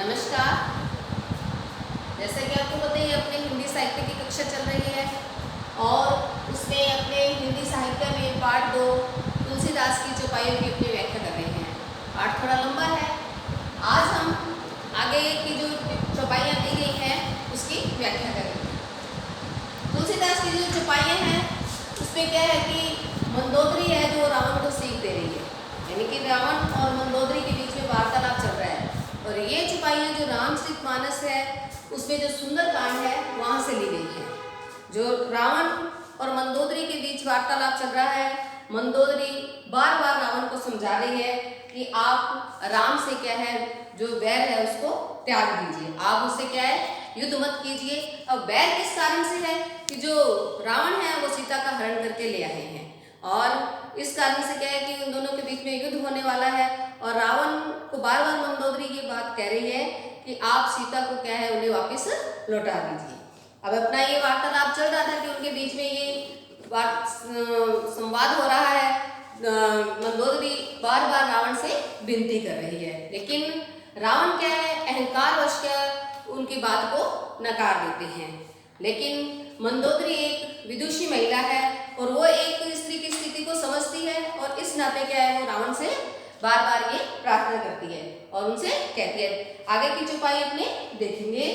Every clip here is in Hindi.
नमस्कार। जैसा कि आपको पता ही अपने हिंदी साहित्य की कक्षा चल रही है और उसमें अपने हिंदी साहित्य में पाठ 2 तुलसीदास की चौपाइयों की अपनी व्याख्या कर रहे हैं। पाठ थोड़ा लंबा है। आज हम आगे की जो चौपाइयाँ दी गई हैं उसकी व्याख्या करेंगे। तुलसीदास की जो चौपाइयाँ हैं उसमें क्या है कि मंदोदरी है जो रावण को सीख दे रही है, यानी कि रावण और मंदोदरी के बीच में वार्तालाप चल रहा है। और ये चौपाइयाँ जो रामचरितमानस है उसमें जो सुंदरकांड है वहाँ से ली गई है। जो रावण और मंदोदरी के बीच वार्तालाप चल रहा है, मंदोदरी बार बार रावण को समझा रही है कि आप राम से क्या है जो वैर है उसको त्याग दीजिए, आप उससे क्या है युद्ध मत कीजिए। अब वैर किस कारण से है कि जो रावण है वो सीता का हरण करके ले आए हैं और इस कारण से क्या है कि उन दोनों के बीच में युद्ध होने वाला है। और रावण को बार बार मंदोदरी ये बात कह रही है कि आप सीता को क्या है उन्हें वापस लौटा दीजिए। अब अपना ये वार्तालाप चल रहा था कि उनके बीच में ये संवाद हो रहा है। मंदोदरी बार बार रावण से विनती कर रही है, लेकिन रावण क्या है अहंकारवश उनकी बात को नकार देते हैं। लेकिन मंदोदरी एक विदुषी महिला है और वो एक स्त्री की स्थिति को समझती है और इस नाते क्या है वो रावण से बार बार ये प्रार्थना करती है और उनसे कहती है। आगे की चौपाई अपने देखेंगे।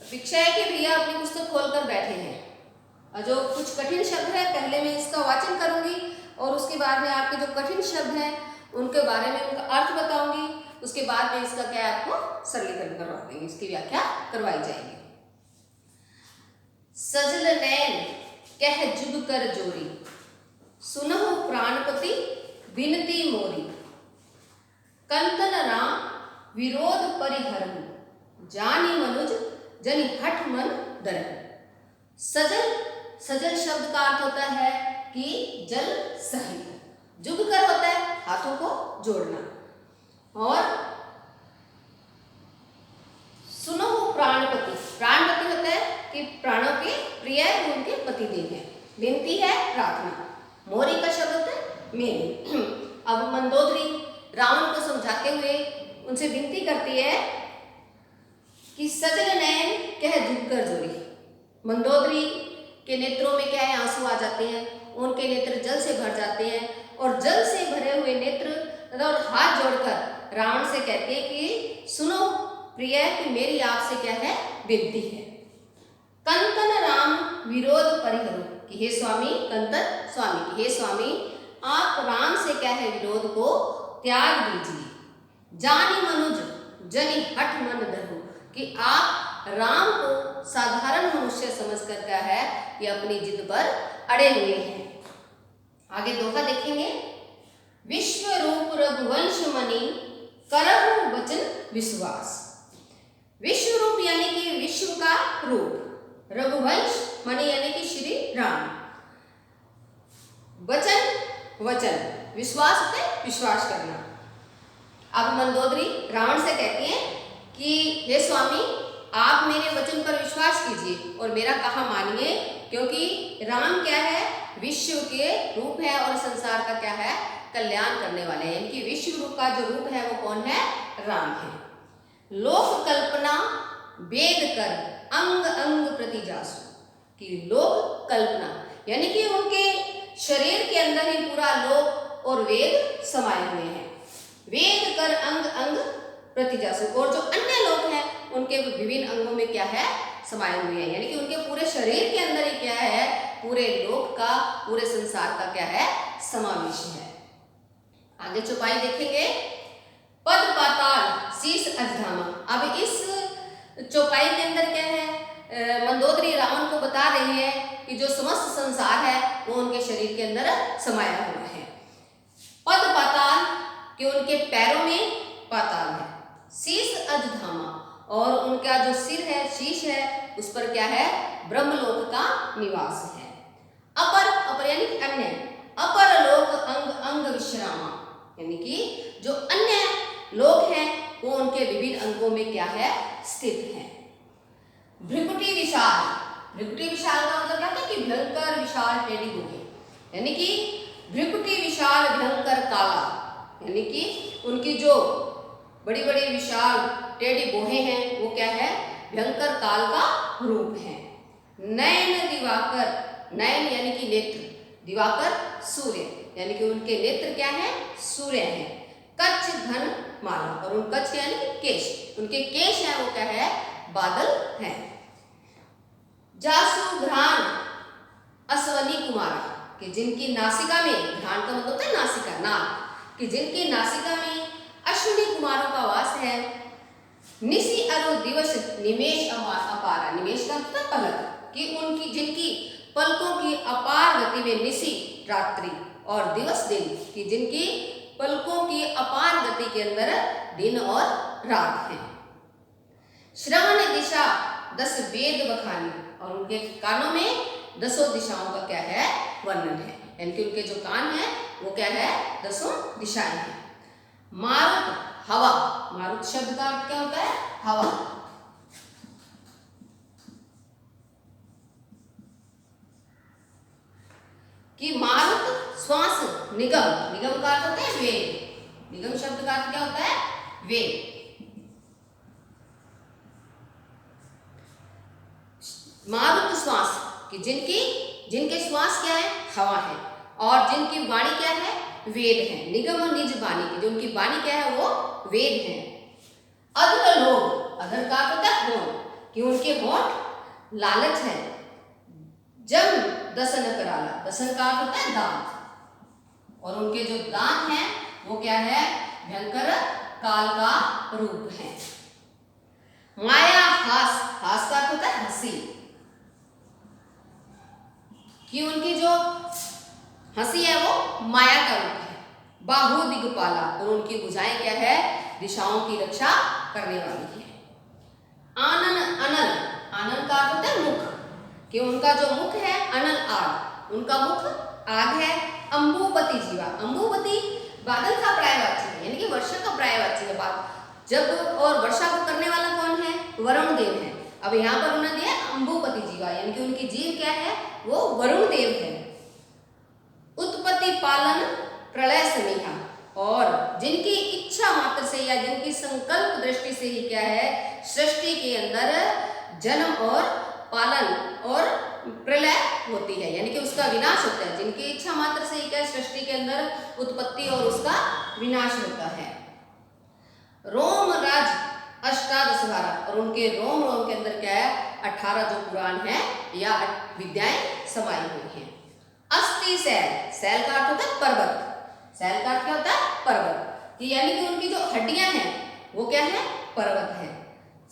अपेक्षा है कि भैया अपनी पुस्तक खोलकर बैठे हैं और जो कुछ कठिन शब्द है पहले मैं इसका वाचन करूंगी और उसके बाद में आपके जो कठिन शब्द हैं उनके बारे में उनका अर्थ बताऊंगी। उसके बाद में इसका क्या है आपको सरलीकरण करवा देंगे, इसकी व्याख्या करवाई जाएगी। सजल नैन कह जुग कर जोरी, सुनहु प्राणपति बिनती मोरी। कंतन राम विरोध परिहरहु, जानी मनुज जनि हठ मन दरहु। सजल, सजल शब्द का अर्थ होता है कि जल सहित। जुग कर होता है हाथों को जोड़ना और सुनहु प्राणपति, प्राणपति होता है कि प्राणों के प्रिय उनके पतिदेव हैं। विनती है प्रार्थना, मोरी का शब्द होता है मेरी। अब मंदोदरी रावण को समझाते हुए उनसे विनती करती है कि सजल नैन कह जुग कर जोरी। मंदोदरी के नेत्रों में क्या है आंसू आ जाते हैं, उनके नेत्र जल से भर जाते हैं और जल से भरे हुए नेत्र और हाथ जोड़कर रावण से कहते हैं कि सुनो प्रिय कि मेरी आपसे क्या है विनती है। कंतन राम विरोध परिहरो, कि हे स्वामी, कंतन स्वामी कि हे स्वामी आप राम से क्या है विरोध को त्याग दीजिए। जानी मनुज जनि हठ मन धरहु, कि आप राम को साधारण मनुष्य समझकर क्या है ये अपनी जिद पर अड़े हुए हैं। आगे दोहा देखेंगे। विश्व रूप रघुवंश मणि, करहु वचन विश्वास। विश्व रूप यानी कि विश्व का रूप, रघुवंश मणि यानी कि श्री राम, वचन वचन, विश्वास होता है विश्वास करना। अब मंदोदरी रावण से कहती है कि हे स्वामी आप मेरे वचन पर विश्वास कीजिए और मेरा कहा मानिए, क्योंकि राम क्या है विश्व के रूप है और संसार का क्या है कल्याण करने वाले हैं। इनकी विश्व रूप का जो रूप है वो कौन है, राम है। लोक कल्पना वेद कर अंग अंग प्रति जासु, कि लोक कल्पना यानी कि उनके शरीर के अंदर ही पूरा लोक और वेद समाये हुए हैं। वेद कर अंग अंग प्रति जासु, और जो अन्य लोक हैं उनके विभिन्न अंगों में क्या है समाये हुए हैं, यानी कि उनके पूरे शरीर के अंदर ही क्या है पूरे लोक का पूरे संसार का क्या है समावेश है। आगे चौपाई देखेंगे। पद पाताल शीश अधधामा। अब इस चौपाई के अंदर क्या है मंदोदरी रावण को बता रही है कि जो समस्त संसार है वो उनके शरीर के अंदर समाया हुआ है। पद पाताल कि उनके पैरों में पाताल है, शीश अधधामा और उनका जो सिर है शीश है उस पर क्या है ब्रह्मलोक का निवास है। अपर, अपर यानी अन्य, अपर लोक अंग अंग विश्रामा, यानी कि जो अन्य लोक हैं वो उनके विभिन्न अंगों में क्या है स्थित है। भ्रिकुटी विशाल, भ्रिकुटी विशाल का मतलब क्या है कि भयंकर विशाल टेढ़ी होगी, यानी कि भ्रिकुटी विशाल भयंकर काला, यानी कि उनकी जो बड़ी बड़ी विशाल टेढ़ी बोहें हैं, वो क्या है, भयंकर काल का रूप है। नयन दिवाकर, नयन यानी कि नेत्र, दिवाकर सूर्य यानी कि उनके नेत्र क्या है, सूर्य है। कच्छ घन माला, और उन कच्छ यानी कि केश, उनके केश है वो क्या है, बादल है। जासु घ्राण अश्वनी कुमारा, कि जिनकी नासिका में, घ्राण का मतलब होता है नासिका, नाक, कि जिनकी नासिका में अश्विनी कुमारों का वास है। निशि अरो दिवस निमेश अपारा, निमेश का मतलब पलक, कि उनकी जिनकी पलकों की अपार गति में, निशि रात्रि और दिवस दिन, कि जिनकी पलकों की अपार गति के अंदर दिन और रात है। श्रवण दिशा 10 वेद बखानी, और उनके कानों में 10 दिशाओं का क्या है, वर्णन है, यानी कि उनके जो कान हैं वो क्या है, 10 दिशाएं हैं। मारुत हवा, मारुत शब्द का अर्थ क्या होता है, हवा। कि मारुत श्वास निगम, निगम का अर्थ होता है वेग, निगम शब्द का अर्थ क्या होता है, वेग। मारुत श्वास, कि जिनके श्वास क्या है, हवा है, और जिनकी वाणी क्या है, वेद है। निगम और निज वाणी, की जो उनकी वाणी क्या है, वो वेद है। अधर लोग, अधर का अर्थ होता है होंठ, कि उनके होंठ लालच है। जम दसन कराला, दसन का अर्थ होता है दांत, और उनके जो दांत हैं वो क्या है, भयंकर काल का रूप है। माया हास, हास का अर्थ होता है हंसी, कि उनकी जो हंसी है वो माया का रूप है। बाहु दिग्पाला, और उनकी भुजाएं क्या है, दिशाओं की रक्षा करने वाली है। आनन अनल, आनन का अर्थ होता है मुख, कि उनका जो मुख है, अनल आग, उनका मुख आग है। अंबुपति जीवा, अंबुपति बादल का पर्यायवाची है, यानी कि वर्षा का पर्यायवाची है। जब और वर्षा को करने वाला कौन है, वरुण देव है। अब यहाँ पर उन्होंने दिया अंबुपति जीवा, यानी कि उनकी जीव क्या है, वो वरुण देव है। उत्पत्ति पालन प्रलय समीहा, और जिनकी इच्छा मात्र से या जिनकी संकल्प दृष्टि से ही क्या है, सृष्टि के अंदर जन्म और पालन और प्रलय होती है, यानी कि उसका विनाश होता है। जिनकी इच्छा मात्र से ही क्या, सृष्टि के अंदर उत्पत्ति और उसका विनाश होता है। रोम राज अष्टादश धारा, और उनके रोम रोम के अंदर क्या है, 18 जो पुराण है या विद्याएं समाई हुई हैं। अस्थि सैल, सैल का अर्थ होता है पर्वत, सैल का अर्थ क्या होता है, पर्वत, कि यानी कि उनकी जो हड्डियां हैं वो क्या है, पर्वत है।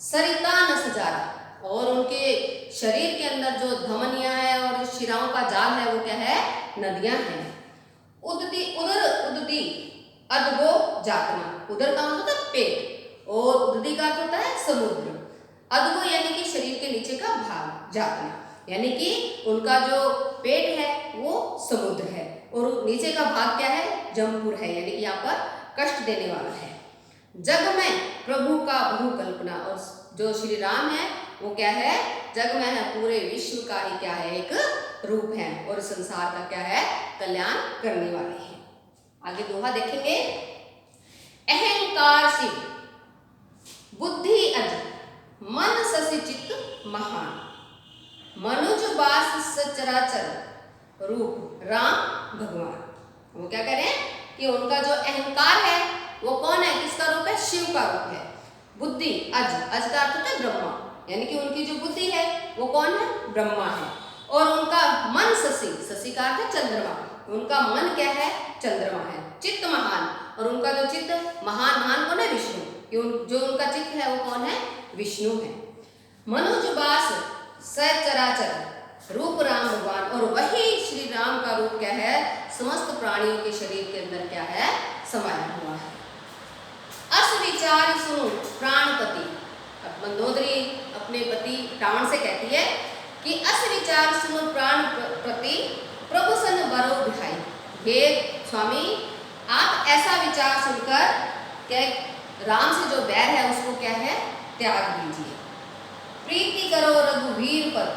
सरिता नसजारा, और उनके शरीर के अंदर जो धमनियां हैं और जो शिराओं का जाल है वो क्या है, नदियां हैं। उददी, उदर उददी अदगो जातना, उदर का मतलब होता है पेट, और उददी का अर्थ होता है समुद्र। अदगो यानी कि शरीर के नीचे का भाग, जातना यानी कि उनका जो पेट है वो समुद्र है, और नीचे का भाग क्या है, जमपुर है, यानी कि यहाँ पर कष्ट देने वाला है। जग में प्रभु का बहु कल्पना, और जो श्री राम है वो क्या है, जग में है, पूरे विश्व का ही क्या है, एक रूप है, और संसार का क्या है, कल्याण करने वाले हैं। आगे दोहा देखेंगे। अहंकार शिव बुद्धि अज मन ससि चित्त महान, मनुज बास सचराचर रूप राम भगवान। वो क्या करें कि उनका जो अहंकार है वो कौन है, किसका रूप है, शिव का रूप है। बुद्धि अज, अज का अर्थ होता है ब्रह्मा, यानी कि उनकी जो बुद्धि है वो कौन है, ब्रह्मा है। और उनका मन शशि, शशि का अर्थ है चंद्रमा, उनका मन क्या है, चंद्रमा है। चित्त महान, और उनका जो चित्त महान, महान कौन है, विष्णु, जो उनका चित्त है वो कौन है, विष्णु है। मनुज बास सचराचर रूप राम भगवान, और वही श्री राम का रूप क्या है, समस्त प्राणियों के शरीर के अंदर क्या है, समाया हुआ है। अस विचार सुनो प्राणपति, मंदोदरी अपने पति रावण से कहती है कि अस विचार सुनो प्राणपति प्रभु सन बरो बिहाई। हे स्वामी, आप ऐसा विचार सुनकर क्या राम से जो बैर है उसको क्या है, त्याग दीजिए। प्रीति करो रघुवीर पर,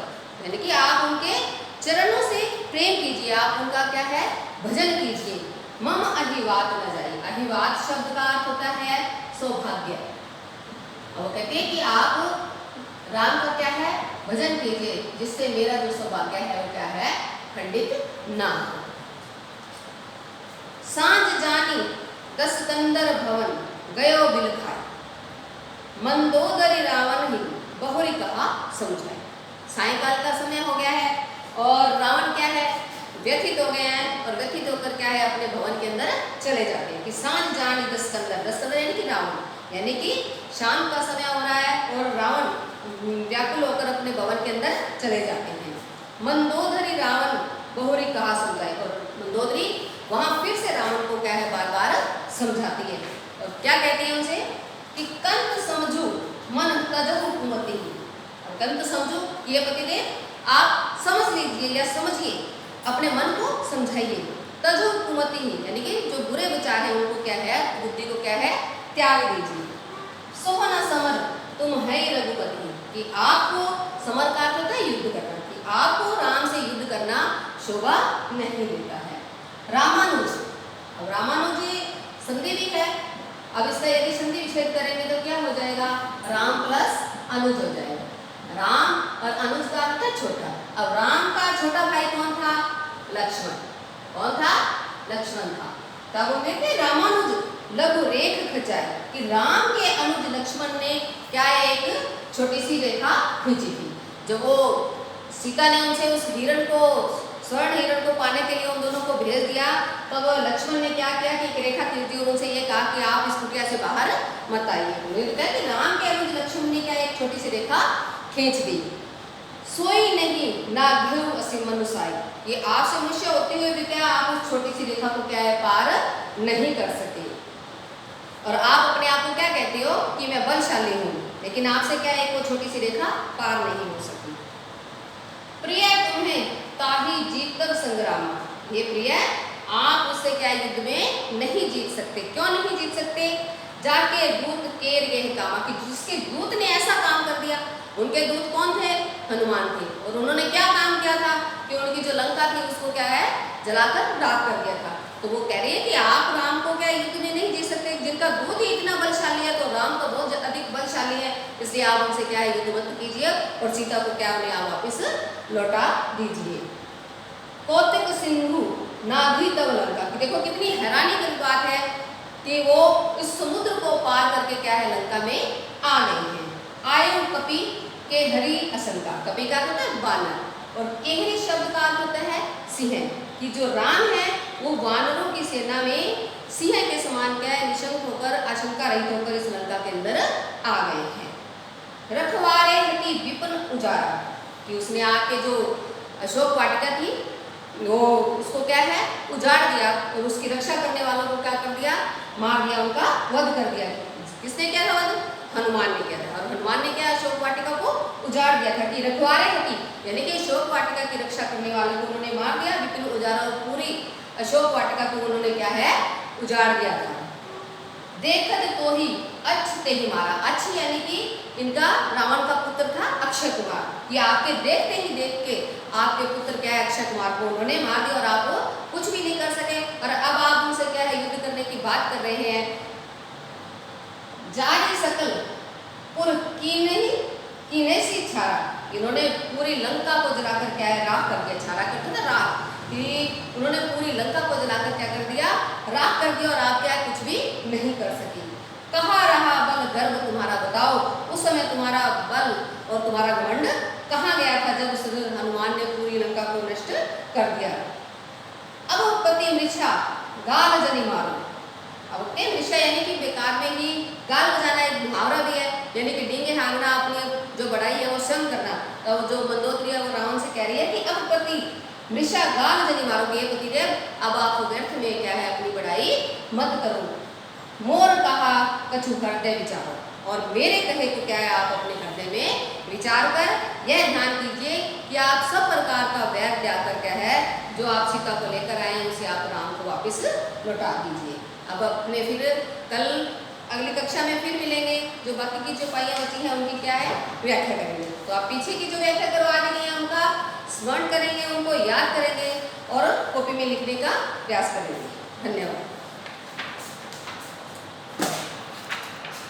यानी कि आप उनके चरणों से प्रेम कीजिए, आप उनका क्या है, भजन कीजिए। मम अहिवात न जाए, अहिवात शब्द का अर्थ होता है सौभाग्य, सौभाग्य। अब वो कहते हैं कि आप राम का क्या है, भजन कीजिए, जिससे मेरा जो सौभाग्य है वो क्या है, खंडित ना हो। सांझ जानी दस कंदर भवन गयो बिल खाए, मंदोदरी रावण ही बहुरी कहा समझाए। सायंकाल का समय हो गया है और रावण क्या है, व्यथित हो गए हैं और व्यथित होकर क्या है, अपने भवन के अंदर चले जाते हैं। कि सांझ जानी दस कंदर, दस कंदर यानी कि रावण, यानी कि शाम का समय हो रहा है और रावण व्याकुल होकर अपने भवन के अंदर चले जाते हैं। मंदोदरी रावण बहुरी कहा समझाए, और मंदोदरी वहां फिर से रावण को क्या है, बार बार समझाती है। और क्या कहती है उनसे कि कंत समझू मन तजहु कुमति। और कंत समझू, ये पतिदेव आप समझ लीजिए या समझिए, अपने मन को समझाइए। तजहु कुमति ही, यानी कि जो बुरे विचार है उनको क्या है, बुद्धि को क्या है, त्याग दीजिए। सोहना समर तुम है रघुपति, कि आपको, समर का अर्थ होता है युद्ध करना, कि आपको राम से युद्ध करना शोभा नहीं देता है। रामानुज, अब रामानुज संधि भी है, अब इसका यदि संधि विच्छेद करेंगे तो क्या हो जाएगा, राम प्लस अनुज हो जाएगा। राम और अनुज का अर्थ है छोटा। अब राम का छोटा भाई कौन था, लक्ष्मण। कौन था, लक्ष्मण था। तब वो कहते रामानुज लघु रेख खचाए, कि राम के अनुज लक्ष्मण ने क्या एक छोटी सी रेखा खींची थी। जब वो सीता ने उनसे उस हिरण को, स्वर्ण हिरण को पाने के लिए उन दोनों को भेज दिया, तब लक्ष्मण ने क्या किया कि एक रेखा खींची और उनसे ये कहा कि आप इस कुटिया से बाहर मत आइए। उन्होंने कहा कि राम के अनुज लक्ष्मण ने क्या एक छोटी सी रेखा खींच दी। सोई नहीं ना घेऊ असी मनुसाई, ये आपसे मनुष्य होते हुए भी क्या आप उस छोटी सी रेखा को क्या है, पार नहीं कर सकते। और आप अपने आप को क्या कहते हो कि मैं बलशाली हूँ, लेकिन आपसे क्या है, वो छोटी सी रेखा पार नहीं हो सकती। प्रिय तुम्हें ताही जीत कर संग्राम, ये प्रिय आप उससे क्या युद्ध में नहीं जीत सकते। क्यों नहीं जीत सकते, जाके दूत केर यह कामा, कि जिसके दूत ने ऐसा काम कर दिया। उनके दूत कौन थे, हनुमान थे, और उन्होंने क्या काम किया था कि उनकी जो लंका थी उसको क्या है, जलाकर राख कर दिया था। तो वो कह रही है कि आप राम को क्या युद्ध में नहीं जीत सकते, जिनका दूत ही इतना बलशाली है, तो राम तो बहुत अधिक बलशाली है, इसलिए आप उनसे क्या है, युद्ध मत कीजिए और सीता को क्या उन्हें आप वापिस लौटा दीजिए। कौतिक सिंधु नाभी तव लंका, कि देखो कितनी हैरानी की बात है कि वो इस समुद्र को पार करके क्या है, लंका में आ गए हैं। आयु कपि के हरि असंका, कपि का होता है बानर, और केहरी शब्द का अर्थ होता है सिंह, कि जो राम है वो वानरों की सेना में सिंह के समान क्या है, निशंक होकर, आशंका रहित होकर इस लंका के अंदर आ गए हैं। रखवारे हटी विपिन उजारा, कि उसने आके जो अशोक वाटिका थी वो उसको क्या है, उजाड़ दिया, और उसकी रक्षा करने वालों को क्या कर दिया, मार दिया, उनका वध कर दिया। किसने किया था वध, हनुमान ने किया था। और हनुमान ने क्या, अशोक वाटिका को उजाड़ दिया था। कि रखवारे हटी, यानी कि अशोक वाटिका की रक्षा करने वालों को उन्होंने मार दिया, विपिन उजाड़ा, और पूरी अशोक वाटिका को उन्होंने क्या है, उजाड़ दिया था। देखत तो ही अच्छ ते ही मारा, अच्छ यानी कि इनका रावण का पुत्र था अक्षय कुमार, ये आपके देखते ही देख के आपके पुत्र क्या है, अक्षय कुमार को उन्होंने मार दिया और आप कुछ भी नहीं कर सके। और अब आप उनसे क्या है, युद्ध करने की बात कर रहे हैं। जाने सकल पुर कीने सी छारा, इन्होंने पूरी लंका को जलाकर क्या है, राख कर दिया। छारा करते थे राख, कि उन्होंने पूरी लंका को जलाकर क्या कर दिया, राख कर दिया, और आप क्या कुछ भी नहीं कर सके। कहाँ रहा बल गर्व तुम्हारा, बताओ उस समय तुम्हारा बल और तुम्हारा घमंड कहाँ गया था, जब उस हनुमान ने पूरी लंका को नष्ट कर दिया। अब पति मृषा गाल जनी मारो, अब मृषा यानी कि बेकार में ही गाल बजाना एक मुहावरा भी है, यानी कि डींगे हाँगना, अपनी जो बढ़ाई है वो स्वयं करना। तो जो मंदोदरी है वो रावण से कह रही है कि अब पति मृषा गाल जनी मारो, ये पतिदेव अब आप व्यर्थ में क्या है, अपनी बढ़ाई मत करो। मोर कहा कछु हृदय विचारो, और मेरे कहे को क्या है, आप अपने हृदय में विचार कर यह ध्यान कीजिए कि आप सब प्रकार का वैर त्याग कर क्या है, जो आप सीता को लेकर आए हैं उसे आप राम को वापस लौटा दीजिए। अब अपने फिर कल अगली कक्षा में फिर मिलेंगे, जो बाकी की जो पाइयाँ बची हैं उनकी क्या है, व्याख्या करेंगे। तो आप पीछे की जो व्याख्या करवा दी है उनका स्मरण करेंगे, उनको याद करेंगे और कॉपी में लिखने का प्रयास करेंगे। धन्यवाद।